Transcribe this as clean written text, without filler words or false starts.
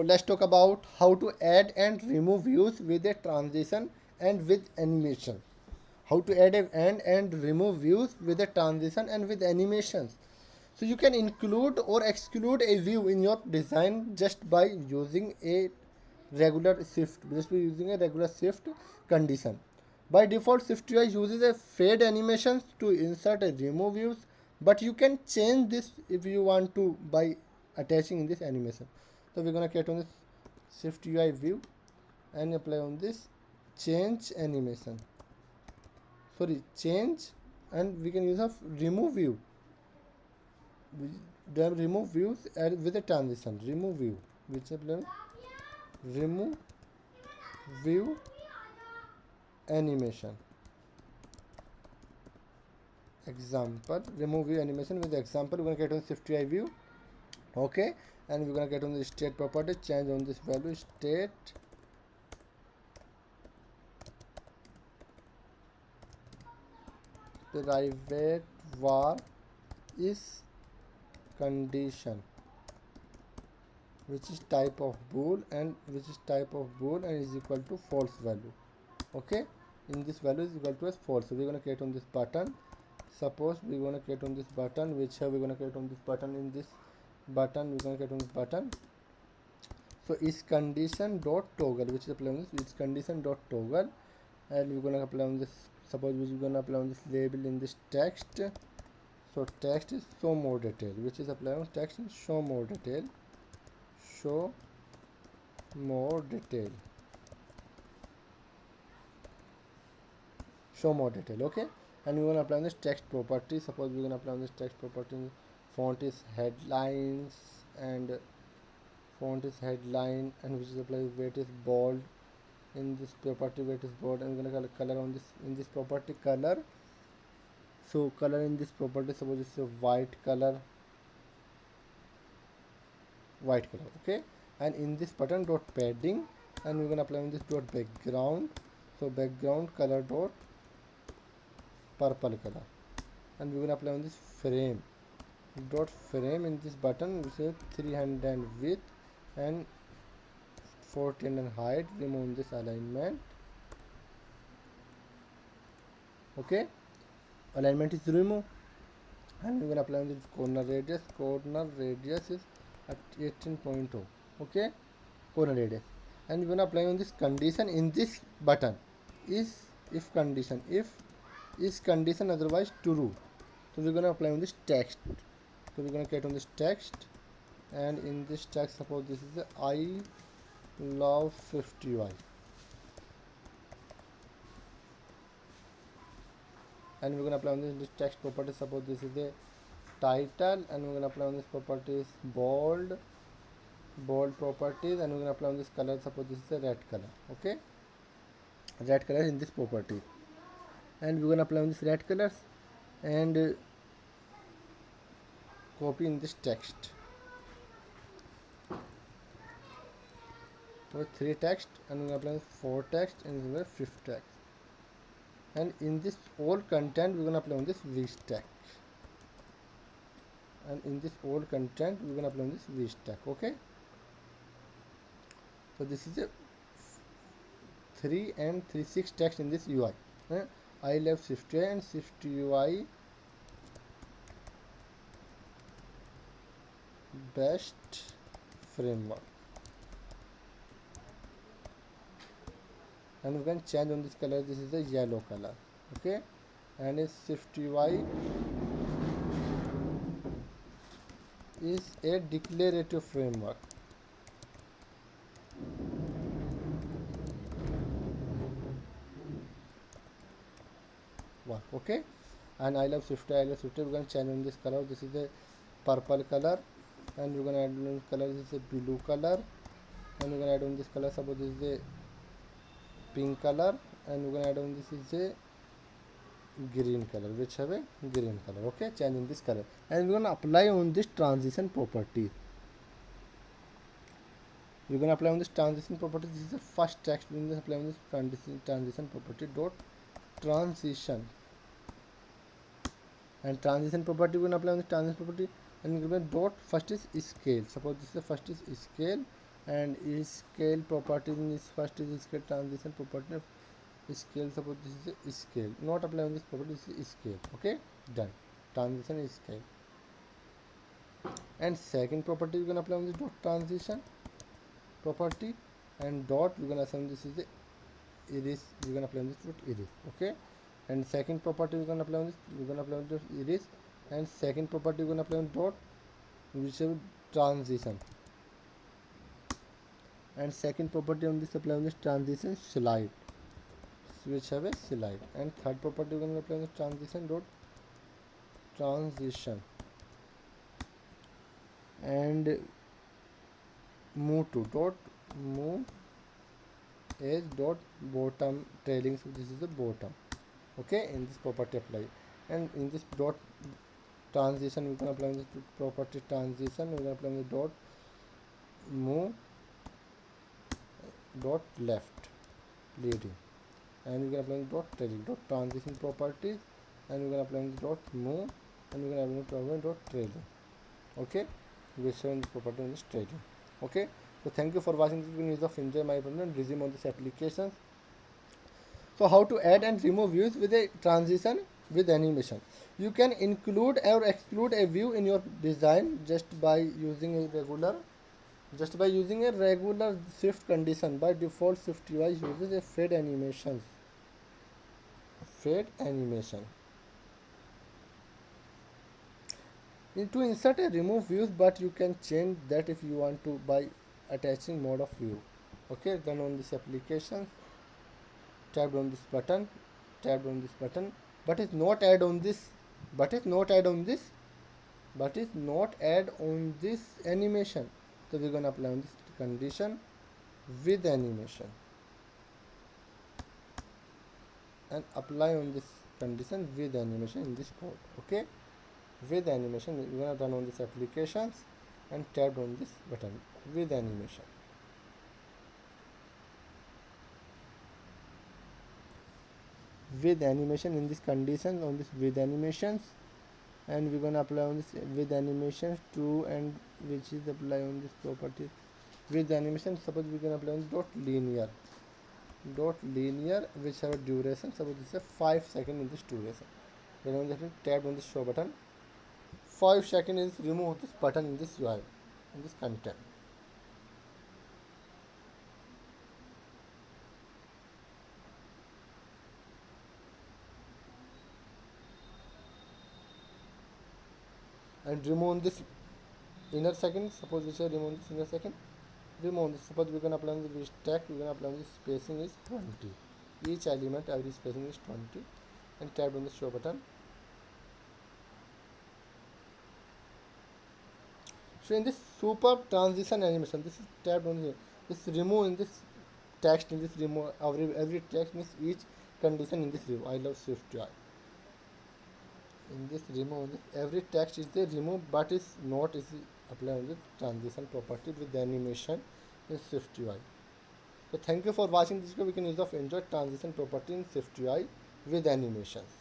let's talk about how to add and remove views with a transition and with animation. How to add and remove views with a transition and with animations. So you can include or exclude a view in your design just by using a regular shift condition. By default, SwiftUI uses a fade animations to insert and remove views, but you can change this if you want to by attaching in this animation. So we're gonna create on this SwiftUI view and apply on this change animation. Sorry, change, and we can use of remove view. Then remove views and with a transition. Remove view, which apply remove view animation. Example, remove view animation with example. We're gonna get on SwiftUI view, okay, and we're gonna get on the state property, change on this value state private var is condition, which is type of bool and is equal to false value. Okay, in this value is equal to as false. So we're gonna create on this button. Suppose we're gonna create on this button, which we're gonna create on this button. In this button, we're gonna create on this button. So is condition dot toggle, which is apply on this is condition dot toggle, and we're gonna apply on this. Suppose we're gonna apply on this label in this text. So text is show more detail, which is apply on text is show more detail. Show more detail. Show more detail, okay, and we're gonna apply on this text property. Suppose we're gonna apply on this text property. Font is headlines and which is applied weight is bold. In this property weight is bold, and we're gonna color on this in this property color. So color in this property, suppose it's a white color, okay, and in this button dot padding, and we're gonna apply on this dot background. So background color dot purple color, and we're gonna apply on this frame dot frame in this button, which is 300 width and 14 and height. Remove this alignment, okay, alignment is removed, and we're gonna apply on this corner radius is at 18.0, okay, corner radius, and we're gonna apply on this condition in this button is if condition, if is condition otherwise true. So we're gonna apply on this text. So we're gonna create on this text, and in this text, suppose this is the I love SwiftUI, and we're gonna apply on this text property. Suppose this is the title, and we're gonna apply on this properties bold properties, and we're gonna apply on this color. Suppose this is a red color, okay, red color in this property, and we're gonna apply on this red colors and copy in this text. So 3 text, and we're gonna apply 4 text, and we're 5th text, and in this all content we're gonna apply on this v stack, and in this all content we're gonna apply on this v stack, okay. So this is a 3 and 6 text in this UI. I love SwiftUI and SwiftUI best framework, and we can change on this color. This is the yellow color, okay, and is SwiftUI is a declarative framework. Okay, and I love SwiftUI. We're going to change on this color. This is the purple color, and we're going to add on this color. This is a blue color, and we're going to add on this color. Suppose this is the pink color, and we're going to add on this is a green color, which have a green color, okay, changing this color, and we're going to apply on this transition property. We're going to apply on this transition property. This is the first text. We're going to apply on this transition property dot transition, and transition property we're going to apply on the transition property, and we're going to dot first is scale. Suppose this is the first is scale, And scale property is first is scale transition property of scale. Suppose this is a scale, not apply on this property, this is scale. Okay, done. Transition is scale. And second property you can apply on this dot transition property, and dot you can assume this is the iris, you can apply on this dot iris. Okay, and second property you can apply on this, you can apply on this iris, and second property you can apply on dot which is transition, and second property on this apply on this transition slide, which have a slide, and third property you can apply on the transition dot transition, and move to dot move edge dot bottom trailing, so this is the bottom. Okay, in this property apply, and in this dot transition we can apply this property transition, we can apply the dot move dot left leading, and we can apply the dot trailing dot transition properties, and we can apply the dot move, and we can apply the dot trailing. Okay, we show in the property in this trailing. Okay, so thank you for watching this video. Of enjoy my problem resume on this application. So how to add and remove views with a transition with animation. You can include or exclude a view in your design just by using a regular shift condition. By default, SwiftUI uses a fade animation. To insert a remove views, but you can change that if you want to by attaching mode of view. Okay, then on this application, tap on this button, but it's not add on this, animation. So we're gonna apply on this condition with animation, and apply on this condition with animation in this code. Okay, with animation we're gonna run on this applications and tap on this button with animation. With animation in this condition on this with animations, and we're gonna apply on this with animations true, and which is apply on this property with animation. Suppose we can apply on dot linear which have a duration. Suppose this is a 5 second in this duration. Then on this tap on this show button, 5 seconds is remove this button in this UI, in this content. And remove this inner second. Suppose we say remove this inner second, remove this. Suppose we can apply on the stack, we can apply on the spacing is 20. Each element every spacing is 20, and tap on the show button. So in this super transition animation, this is tapped on here. This remove in this text, in this remove every text means each condition in this remove. I love SwiftUI. In this remove, every text is the remove, but is not is apply on the transition property with the animation in SwiftUI. So thank you for watching this video. We can use of enjoy transition property in SwiftUI with animations.